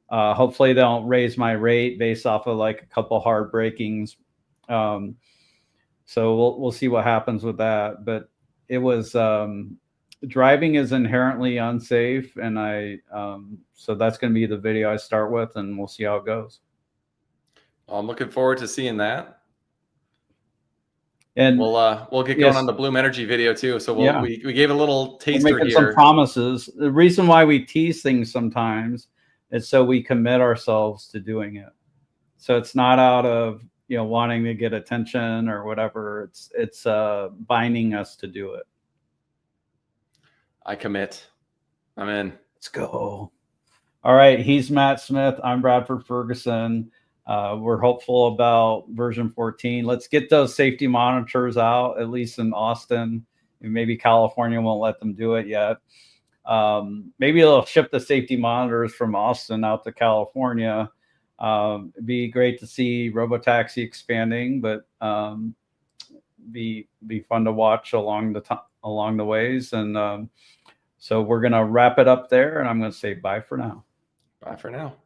hopefully they don't raise my rate based off of like a couple hard breakings. So we'll see what happens with that. But it was driving is inherently unsafe, and so that's going to be the video I start with, and we'll see how it goes. Well, I'm looking forward to seeing that. And we'll get going on the Bloom Energy video too. So we gave a little taster here. Some promises. The reason why we tease things sometimes is so we commit ourselves to doing it. So it's not out of wanting to get attention or whatever. It's binding us to do it. I commit. I'm in. Let's go. All right. He's Matt Smith. I'm Bradford Ferguson. We're hopeful about version 14. Let's get those safety monitors out, at least in Austin, Maybe California won't let them do it yet. Maybe they'll ship the safety monitors from Austin out to California. It'd be great to see RoboTaxi expanding, but be fun to watch along the ways. And so we're gonna wrap it up there, and I'm gonna say bye for now. Bye for now.